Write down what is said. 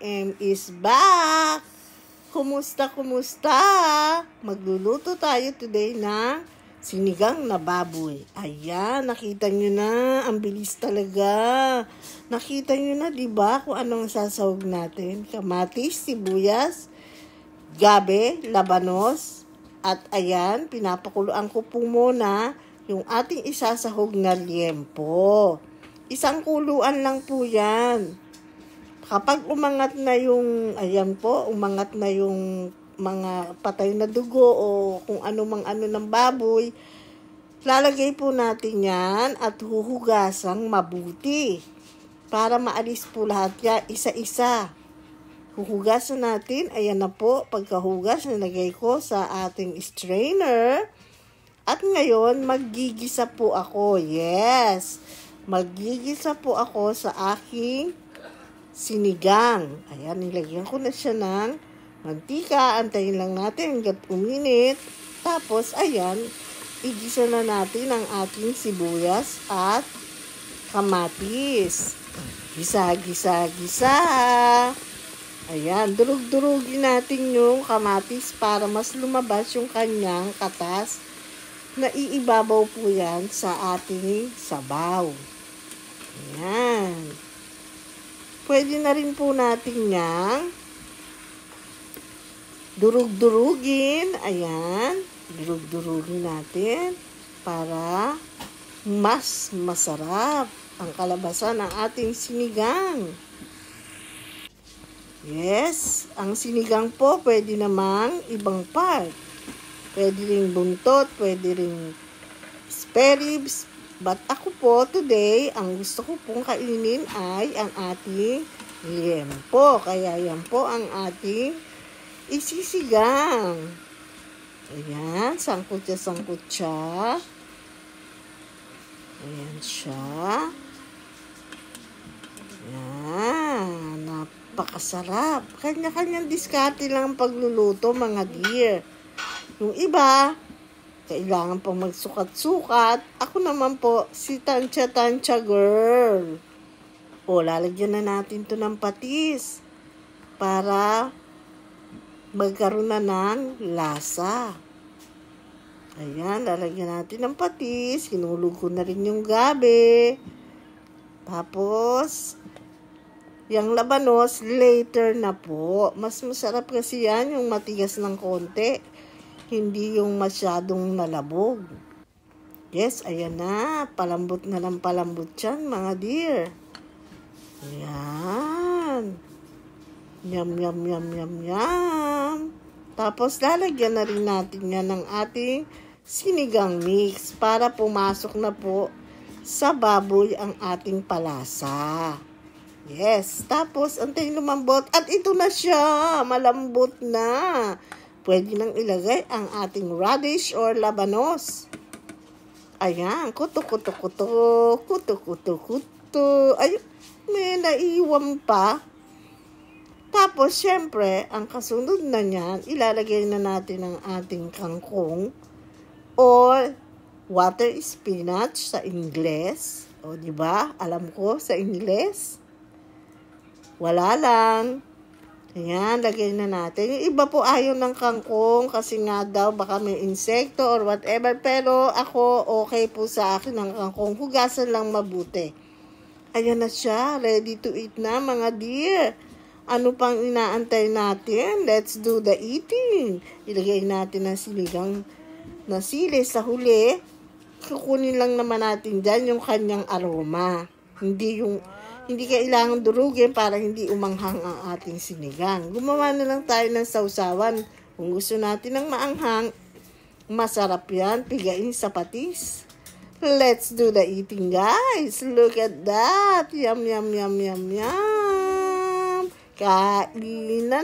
AM is back! Kumusta? Magluluto tayo today ng sinigang na baboy. Ayan, nakita nyo na. Ang bilis talaga. Nakita nyo na, diba, kung anong sasahog natin? Kamatis, sibuyas, gabe, labanos. At ayan, pinapakuluan ko po muna yung ating isasahog na liempo. Isang kuluan lang po yan. Kapag umangat na yung, ayan po, umangat na yung mga patay na dugo o kung ano mang ano ng baboy, lalagay po natin yan at huhugasang mabuti para maalis po lahat yan isa-isa. Huhugasan natin, ayan na po, pagkahugas, nilagay ko sa ating strainer. At ngayon, maggigisa po ako, yes. Maggigisa po ako sa aking sinigang. Ayan, nilagyan ko na siya ng mantika. Antayin lang natin hanggang uminit. Tapos, ayan, igisa na natin ang ating sibuyas at kamatis. Gisa. Ayan, durug-durugin natin yung kamatis para mas lumabas yung kanyang katas. Naiibabaw po yan sa ating sabaw. Ayan. Pwede na rin po natin yang durug-durugin. Ayan. Durug-durugin natin para mas masarap ang kalabasan ng ating sinigang. Yes. Ang sinigang po pwede namang ibang part. Pwede rin buntot, pwede rin spare ribs. But ako po today, ang gusto ko pong kainin ay ang ating liempo. Kaya yan po ang ating isisigang. Ayan, sangkut siya. Ayan siya. Ayan, napakasarap. Kanya-kanyang diskarte lang ang pagluluto, mga dear. Yung iba, kailangan pang magsukat-sukat. Ako naman po, si tansya girl. O, lalagyan na natin to ng patis para magkaroon na ng lasa. Ayan, lalagyan natin ng patis. Hinulog ko na rin yung gabi. Tapos, yung labanos, later na po. Mas masarap kasi yan, yung matigas ng konti. Hindi yung masyadong nalabog. Yes, ayan na. Palambot na lang palambot yan, mga dear. Ayan. Yum. Tapos, lalagyan na rin natin yan ng ating sinigang mix para pumasok na po sa baboy ang ating palasa. Yes. Tapos, antayin lumambot. At ito na siya. Malambot na. Pwede nang ilagay ang ating radish or labanos. Ayan, kuto. Ay, may naiwan pa. Tapos, syempre, ang kasunod na niyan, ilalagay na natin ang ating kangkong or water spinach sa Ingles. O, diba? Alam ko sa Ingles. Wala lang. Ayan, lagay na natin. Yung iba po ayaw ng kangkong kasi nga daw baka may insekto or whatever. Pero ako, okay po sa akin ang kangkong. Hugasan lang mabuti. Ayan na siya. Ready to eat na, mga dear. Ano pang inaantay natin? Let's do the eating. Ilagay natin ang sinigang na sili sa huli. Kukunin lang naman natin dyan yung kanyang aroma. Hindi kailangan durugin para hindi umanghang ang ating sinigang. Gumawa na lang tayo ng sausawan. Kung gusto natin ng maanghang, masarap yan. Pigain sa patis. Let's do the eating, guys. Look at that. Yum. Kain na!